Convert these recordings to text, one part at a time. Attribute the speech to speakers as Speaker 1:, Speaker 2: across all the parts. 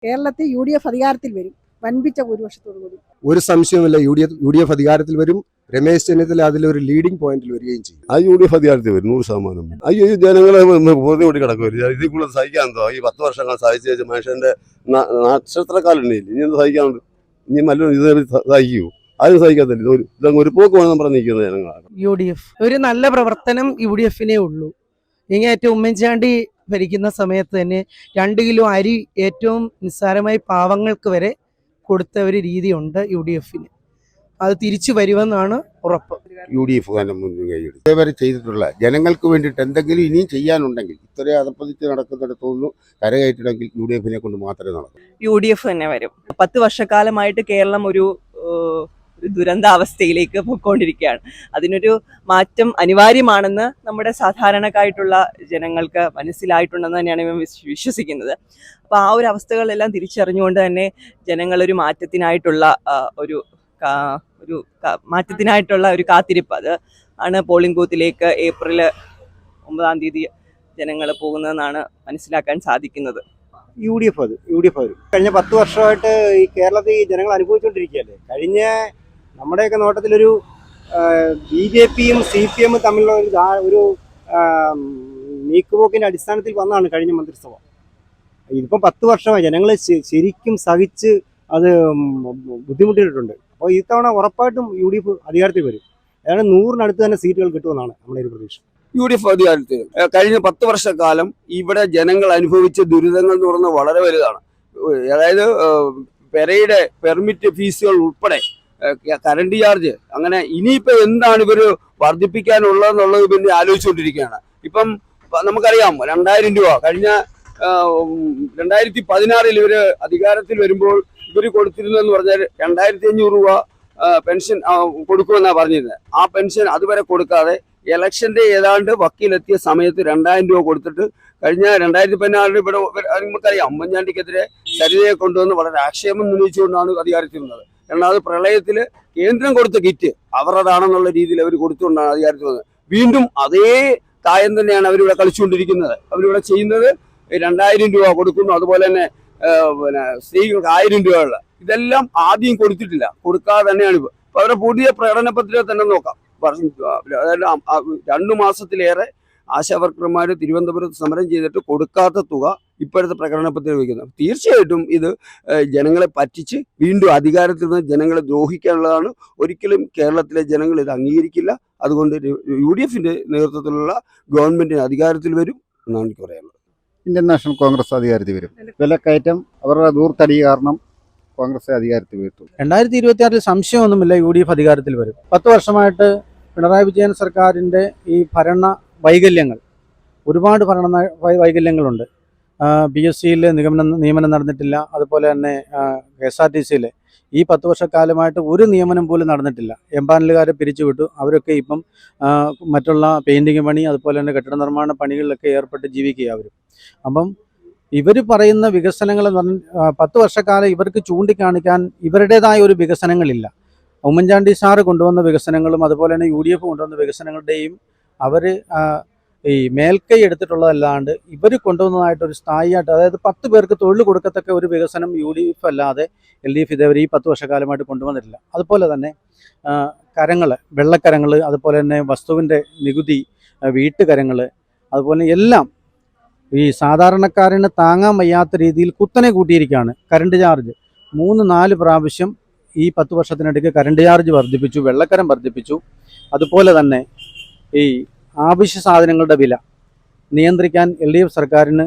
Speaker 1: കേരളത്തിൽ UDF അധികാരത്തിൽ വരും, വൻപിച്ച ഭൂരിപക്ഷത്തോടു കൂടി.
Speaker 2: ഒരു സംശയവുമില്ല, UDF അധികാരത്തിൽ വരും. രമേശ് ചെന്നിത്തല അതിലൊരു ലീഡിംഗ് പോയിന്റിൽ വരികയും ചെയ്യും.
Speaker 3: ആ UDF അധികാരത്തിൽ വരും 100%. അയ്യോ, ഈ ജനങ്ങളെ വെറുതെ കൂടി കിടക്കുമല്ലോ. ഇതിൽ കൂടുതൽ സഹിക്കാൻ എന്തോ? ഈ 10 വർഷങ്ങൾ സഹിച്ച മനുഷ്യന്റെ നക്ഷത്രക്കാലുണ്ട്. ഇനി എന്ത് സഹിക്കാനുണ്ട്? ഇനി നല്ലൊരു ഇത് സഹിക്കൂ? ആരും സഹിക്കത്തില്ല. ഇതങ്ങ് ഒരു പോക്ക് വേണം പറഞ്ഞ് നിൽക്കുന്ന ജനങ്ങളാണ്.
Speaker 4: UDF ഒരു നല്ല പ്രവർത്തനം UDFിനേ ഉള്ളൂ. ഇങ്ങേറ്റവും ഉമ്മൻചാണ്ടി ഭരിക്കുന്ന സമയത്ത് തന്നെ 2 കിലോ അരി ഏറ്റവും നിസ്സാരമായി പാവങ്ങൾക്ക് വരെ കൊടുത്ത ഒരു രീതിയുണ്ട് UDFന്. അത് തിരിച്ചു വരുമെന്നാണ് ഉറപ്പ്.
Speaker 5: UDF തന്നെ മുന്നിൽ കൈയെടുത്തു. ഇതേവരെ ചെയ്തിട്ടുള്ള ജനങ്ങൾക്ക് വേണ്ടിയിട്ട് എന്തെങ്കിലും ഇനിയും ചെയ്യാനുണ്ടെങ്കിൽ, ഇത്രയും അതപ്പതിച്ച് നടക്കുന്നിടത്തൊന്നും കരകയറ്റണമെങ്കിൽ UDFനെ കൊണ്ട് മാത്രമേ നടക്കൂ.
Speaker 6: UDF തന്നെ വരും. 10 വർഷക്കാലമായിട്ട് കേരളം ഒരു ദുരന്താവസ്ഥയിലേക്ക് പോയിക്കൊണ്ടിരിക്കുകയാണ്. അതിനൊരു മാറ്റം അനിവാര്യമാണെന്ന് നമ്മുടെ സാധാരണക്കായിട്ടുള്ള ജനങ്ങൾക്ക് മനസ്സിലായിട്ടുണ്ടെന്ന് തന്നെയാണ് ഞാൻ വിശ്വസിക്കുന്നത്. അപ്പോൾ ആ ഒരു അവസ്ഥകളെല്ലാം തിരിച്ചറിഞ്ഞുകൊണ്ട് തന്നെ ജനങ്ങളൊരു മാറ്റത്തിനായിട്ടുള്ള ഒരു കാത്തിരിപ്പ്, അത് ആണ് പോളിംഗ് ബൂത്തിലേക്ക് ഏപ്രിൽ 9 ജനങ്ങൾ പോകുന്നതെന്നാണ് മനസ്സിലാക്കാൻ സാധിക്കുന്നത്.
Speaker 7: UDF വരും. കഴിഞ്ഞ 10 വർഷമായിട്ട് ഈ കേരളത്തിൽ ജനങ്ങൾ അനുഭവിച്ചുകൊണ്ടിരിക്കുകയല്ലേ. കഴിഞ്ഞ നമ്മുടെയൊക്കെ നോട്ടത്തിലൊരു BJPയും CPM തമ്മിലുള്ള ഒരു നീക്കുപോക്കിൻ്റെ അടിസ്ഥാനത്തിൽ വന്നതാണ് കഴിഞ്ഞ മന്ത്രിസഭ. ഇതിപ്പം 10 വർഷമായി ജനങ്ങൾ ശരിക്കും സഹിച്ച് അത് ബുദ്ധിമുട്ടിയിട്ടുണ്ട്. അപ്പോൾ ഇത്തവണ ഉറപ്പായിട്ടും UDF അധികാരത്തിൽ വരും. അതാണ് 100-നടുത്ത് തന്നെ സീറ്റുകൾ കിട്ടുമെന്നാണ് നമ്മുടെ ഒരു പ്രതീക്ഷ.
Speaker 8: UDF അധികാരത്തിൽ കഴിഞ്ഞ 10 വർഷക്കാലം ഇവിടെ ജനങ്ങൾ അനുഭവിച്ച ദുരിതങ്ങൾ എന്ന് പറഞ്ഞാൽ വളരെ വലുതാണ്. അതായത് പെരയുടെ പെർമിറ്റ് ഫീസുകൾ ഉൾപ്പെടെ, കറണ്ട് ചാർജ്, അങ്ങനെ ഇനിയിപ്പോൾ എന്താണ് ഇവർ വർദ്ധിപ്പിക്കാനുള്ളതെന്നുള്ളത് പിന്നെ ആലോചിച്ചുകൊണ്ടിരിക്കുകയാണ്. ഇപ്പം നമുക്കറിയാം 2000 രൂപ കഴിഞ്ഞ 2016 ഇവർ അധികാരത്തിൽ വരുമ്പോൾ ഇവർ കൊടുത്തിരുന്നതെന്ന് പറഞ്ഞാൽ 2500 രൂപ പെൻഷൻ കൊടുക്കുമെന്നാണ് പറഞ്ഞിരുന്നത്. ആ പെൻഷൻ അതുവരെ കൊടുക്കാതെ ഇലക്ഷന്റെ ഏതാണ്ട് വക്കീലെത്തിയ സമയത്ത് 2000 രൂപ കൊടുത്തിട്ട് കഴിഞ്ഞ 2014 ഇവിടെ നമുക്കറിയാം ഉമ്മൻചാണ്ടിക്കെതിരെ സരിതയെ കൊണ്ടുവന്ന് വളരെ ആക്ഷേപം ഉന്നയിച്ചുകൊണ്ടാണ് അധികാരത്തിൽ വന്നത്. രണ്ടാമത് പ്രളയത്തിൽ കേന്ദ്രം കൊടുത്ത കിറ്റ് അവരതാണെന്നുള്ള രീതിയിൽ അവർ കൊടുത്തുകൊണ്ടാണ് അധികാരത്തിൽ വന്നത്. വീണ്ടും അതേ കായം തന്നെയാണ് അവരിവിടെ കളിച്ചുകൊണ്ടിരിക്കുന്നത്. അവരിവിടെ ചെയ്യുന്നത് 2000 രൂപ കൊടുക്കുന്നു, അതുപോലെ തന്നെ സ്ത്രീകൾക്ക് 1000 രൂപയുള്ള ഇതെല്ലാം ആദ്യം കൊടുത്തിട്ടില്ല, കൊടുക്കാതെ തന്നെയാണ് ഇപ്പോൾ. അപ്പോൾ അവരുടെ പുതിയ പ്രകടന പത്രിക തന്നെ നോക്കാം. അതായത് 2 മാസത്തിലേറെ ആശാവർക്കർമാർ തിരുവനന്തപുരത്ത് സമരം ചെയ്തിട്ട് കൊടുക്കാത്ത തുക ഇപ്പോഴത്തെ പ്രകടന പത്രിക വയ്ക്കുന്നത്. തീർച്ചയായിട്ടും ഇത് ജനങ്ങളെ പറ്റിച്ച് വീണ്ടും അധികാരത്തിൽ നിന്ന് ജനങ്ങളെ ദ്രോഹിക്കാനുള്ളതാണ്. ഒരിക്കലും കേരളത്തിലെ ജനങ്ങൾ ഇത് അംഗീകരിക്കില്ല. അതുകൊണ്ട് UDFന്റെ നേതൃത്വത്തിലുള്ള ഗവൺമെന്റിന് അധികാരത്തിൽ വരും എന്നാണ് എനിക്ക് പറയാനുള്ളത്.
Speaker 5: ഇന്ത്യൻ നാഷണൽ കോൺഗ്രസ് അധികാരത്തിൽ വരും. വിലക്കയറ്റം അവരുടെ ദൂർത്തടി കാരണം കോൺഗ്രസ് അധികാരത്തിൽ വരും.
Speaker 9: 2026 സംശയമൊന്നുമില്ല, UDF അധികാരത്തിൽ വരും. 10 വർഷമായിട്ട് പിണറായി വിജയൻ സർക്കാരിൻ്റെ ഈ ഭരണ വൈകല്യങ്ങൾ, ഒരുപാട് ഭരണ വൈകല്യങ്ങളുണ്ട്. PSCയിൽ നിയമനം നടന്നിട്ടില്ല. അതുപോലെ തന്നെ KSRTCയിൽ ഈ 10 വർഷക്കാലമായിട്ട് ഒരു നിയമനം പോലും നടന്നിട്ടില്ല. എംപാനലുകാരെ പിരിച്ചുവിട്ടു. അവരൊക്കെ ഇപ്പം മറ്റുള്ള പെയിൻറ്റിങ് പണി, അതുപോലെ തന്നെ കെട്ടിട നിർമ്മാണ പണികളിലൊക്കെ ഏർപ്പെട്ട് ജീവിക്കുക അവരും. അപ്പം ഇവർ പറയുന്ന വികസനങ്ങൾ എന്ന് പറഞ്ഞാൽ 10 വർഷക്കാലം ഇവർക്ക് ചൂണ്ടിക്കാണിക്കാൻ ഇവരുടേതായ ഒരു വികസനങ്ങളില്ല. ഉമ്മൻചാണ്ടി സാറ് കൊണ്ടുവന്ന വികസനങ്ങളും അതുപോലെ തന്നെ UDF കൊണ്ടുവന്ന വികസനങ്ങളുടെയും അവർ ഈ മേൽക്കൈ എടുത്തിട്ടുള്ളതല്ലാണ്ട് ഇവർ കൊണ്ടുവന്നതായിട്ടൊരു സ്ഥായിയായിട്ട്, അതായത് 10 പേർക്ക് തൊഴിൽ കൊടുക്കത്തക്ക ഒരു വികസനം UDF അല്ലാതെ LDF ഇതേവരെ ഈ 10 വർഷക്കാലമായിട്ട് കൊണ്ടുവന്നിട്ടില്ല. അതുപോലെ തന്നെ കരങ്ങൾ, വെള്ളക്കരങ്ങൾ, അതുപോലെ തന്നെ വസ്തുവിൻ്റെ നികുതി, വീട്ടുകരങ്ങൾ, അതുപോലെ എല്ലാം ഈ സാധാരണക്കാരന് താങ്ങാൻ വയ്യാത്ത രീതിയിൽ കുത്തനെ കൂട്ടിയിരിക്കുകയാണ്. കറണ്ട് ചാർജ് 3-4 പ്രാവശ്യം ഈ 10 വർഷത്തിനിടയ്ക്ക് കറണ്ട് ചാർജ് വർദ്ധിപ്പിച്ചു, വെള്ളക്കരം വർദ്ധിപ്പിച്ചു. അതുപോലെ തന്നെ ഈ ആവശ്യ സാധനങ്ങളുടെ വില നിയന്ത്രിക്കാൻ LDF സർക്കാരിന്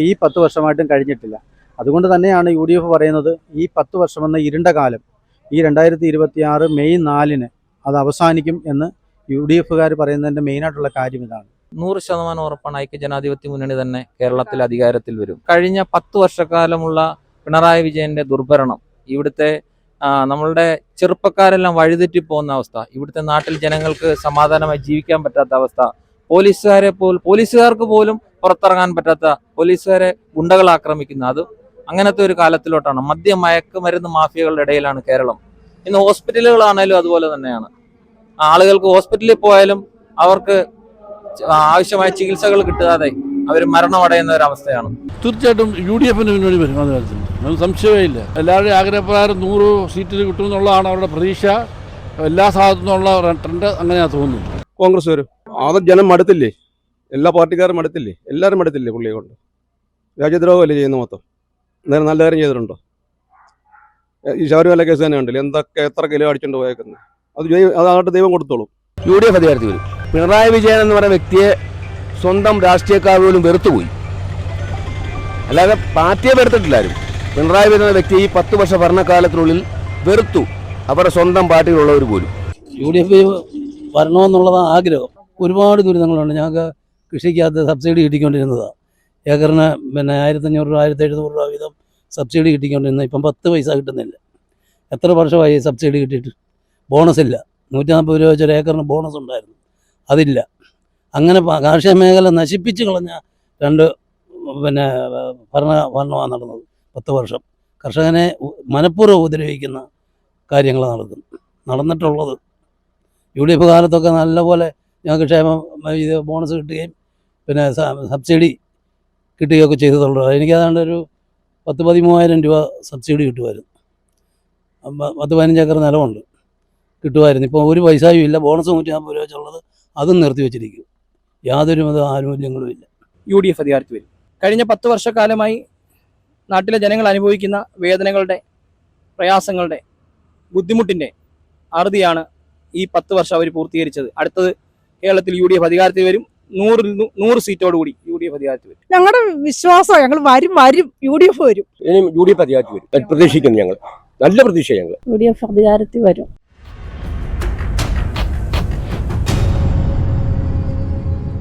Speaker 9: ഈ 10 വർഷമായിട്ടും കഴിഞ്ഞിട്ടില്ല. അതുകൊണ്ട് തന്നെയാണ് UDF പറയുന്നത് ഈ 10 വർഷമെന്ന ഇരുണ്ട കാലം ഈ 2026 മെയ് 4 അത് അവസാനിക്കും എന്ന് UDFകാർ പറയുന്നതിൻ്റെ മെയിനായിട്ടുള്ള കാര്യം ഇതാണ്.
Speaker 10: 100% ഉറപ്പാണ് ഐക്യജനാധിപത്യ മുന്നണി തന്നെ കേരളത്തിൽ അധികാരത്തിൽ വരും. കഴിഞ്ഞ 10 വർഷക്കാലമുള്ള പിണറായി വിജയന്റെ ദുർഭരണം, ഇവിടുത്തെ നമ്മളുടെ ചെറുപ്പക്കാരെല്ലാം വഴിതെറ്റിപ്പോകുന്ന അവസ്ഥ, ഇവിടുത്തെ നാട്ടിൽ ജനങ്ങൾക്ക് സമാധാനമായി ജീവിക്കാൻ പറ്റാത്ത അവസ്ഥ, പോലീസുകാർക്ക് പോലും പുറത്തിറങ്ങാൻ പറ്റാത്ത, പോലീസുകാരെ ഗുണ്ടകൾ ആക്രമിക്കുന്ന, അത് അങ്ങനത്തെ ഒരു കാലത്തിലോട്ടാണ്. മയക്കുമരുന്ന് മാഫിയകളുടെ ഇടയിലാണ് കേരളം. ഇന്ന് ഹോസ്പിറ്റലുകളാണേലും അതുപോലെ തന്നെയാണ്. ആളുകൾക്ക് ഹോസ്പിറ്റലിൽ പോയാലും അവർക്ക് ആവശ്യമായ ചികിത്സകൾ കിട്ടാതെ അവർ മരണമടയുന്ന ഒരു അവസ്ഥയാണ്.
Speaker 11: തീർച്ചയായിട്ടും UDFന് മുന്നോട്ട് വരും. അത്
Speaker 9: അത് സംശയമേ ഇല്ല. എല്ലാവരുടെയും ആഗ്രഹപ്രകാരം 100 സീറ്റിൽ കിട്ടുമെന്നുള്ളതാണ് അവരുടെ പ്രതീക്ഷ. എല്ലാ ഭാഗത്തു നിന്നുള്ള ട്രെൻഡ് അങ്ങനെയാണ് തോന്നുന്നത്.
Speaker 11: കോൺഗ്രസ് വരും. അത് ജനം മടുത്തില്ലേ, എല്ലാ പാർട്ടിക്കാരും മടുത്തില്ലേ, എല്ലാവരും മടുത്തില്ലേ പുള്ളിയെ കൊണ്ട്. രാജ്യദ്രോഹമല്ലേ ചെയ്യുന്ന മൊത്തം. നേരെ നല്ല കാര്യം ചെയ്തിട്ടുണ്ടോ? ഈ ശബരിമല കേസ് തന്നെ ഉണ്ടല്ലോ, എത്ര കിലോ അടിച്ചുകൊണ്ട് പോയേക്കുന്നത്. അതാകട്ടെ ദൈവം കൊടുത്തോളും.
Speaker 8: UDF അധികാരത്തിൽ വരും. പിണറായി വിജയൻ എന്ന് പറയുന്ന വ്യക്തിയെ സ്വന്തം രാഷ്ട്രീയക്കാർ പോലും വെറുത്തുപോയി. അല്ലാതെ പാർട്ടിയെ വെറുത്തിട്ടില്ലാരും. പിണറായി വിജയൻ എന്ന വ്യക്തി ഈ 10 വർഷ ഭരണകാലത്തിനുള്ളിൽ വെറുത്തു, അവരുടെ സ്വന്തം പാർട്ടിയിലുള്ളവർ പോലും.
Speaker 9: UDF വരണമെന്നുള്ളതാണ് ആഗ്രഹം. ഒരുപാട് ദുരിതങ്ങളുണ്ട്. ഞങ്ങൾക്ക് കൃഷിക്കകത്ത് സബ്സിഡി കിട്ടിക്കൊണ്ടിരുന്നതാണ്. ഏക്കറിന് 1500 രൂപ 1700 രൂപ വീതം സബ്സിഡി കിട്ടിക്കൊണ്ടിരുന്നത് ഇപ്പം 10 പൈസ കിട്ടുന്നില്ല. എത്ര വർഷമായി സബ്സിഡി കിട്ടിയിട്ട്? ബോണസ് ഇല്ല. 140 രൂപ വെച്ചൊരു ഏക്കറിന് ബോണസ് ഉണ്ടായിരുന്നു, അതില്ല. അങ്ങനെ കാർഷിക മേഖല നശിപ്പിച്ച് കളഞ്ഞ ഭരണമാണ് നടന്നത് 10 വർഷം. കർഷകനെ മനഃപൂർവ്വം ഉപദ്രവിക്കുന്ന കാര്യങ്ങളാണ് നടന്നിട്ടുള്ളത്. UDF കാലത്തൊക്കെ നല്ലപോലെ ഞങ്ങൾക്ക് ഇത് ബോണസ് കിട്ടുകയും പിന്നെ സബ്സിഡി കിട്ടുകയൊക്കെ ചെയ്തിട്ടുള്ളത്. എനിക്കതാണ്ട് ഒരു 10-13,000 രൂപ സബ്സിഡി കിട്ടുമായിരുന്നു. 10-15 ഏക്കർ നിലമുണ്ട്, കിട്ടുമായിരുന്നു. ഇപ്പോൾ ഒരു പൈസയും ഇല്ല. ബോണസ് 140 രൂപ വെച്ചുള്ളത് അതും നിർത്തിവെച്ചിരിക്കും. യാതൊരു വിധ ആനുകൂല്യങ്ങളും ഇല്ല.
Speaker 12: UDF അധികാരത്തിൽ വരും. കഴിഞ്ഞ 10 വർഷക്കാലമായി നാട്ടിലെ ജനങ്ങൾ അനുഭവിക്കുന്ന വേദനകളുടെ, പ്രയാസങ്ങളുടെ, ബുദ്ധിമുട്ടിൻ്റെ അറുതിയാണ് ഈ 10 വർഷം അവർ പൂർത്തീകരിച്ചത്. അടുത്തത് കേരളത്തിൽ UDF അധികാരത്തിൽ വരും. 100 സീറ്റോടുകൂടി UDF അധികാരത്തിൽ വരും.
Speaker 1: ഞങ്ങളുടെ വിശ്വാസം ഞങ്ങൾ വരും UDF വരും.
Speaker 8: ഇനിയും UDF അധികാരത്തിൽ വരും പ്രതീക്ഷിക്കുന്നു. ഞങ്ങൾ നല്ല പ്രതീക്ഷ. ഞങ്ങൾ
Speaker 1: UDF അധികാരത്തിൽ വരും.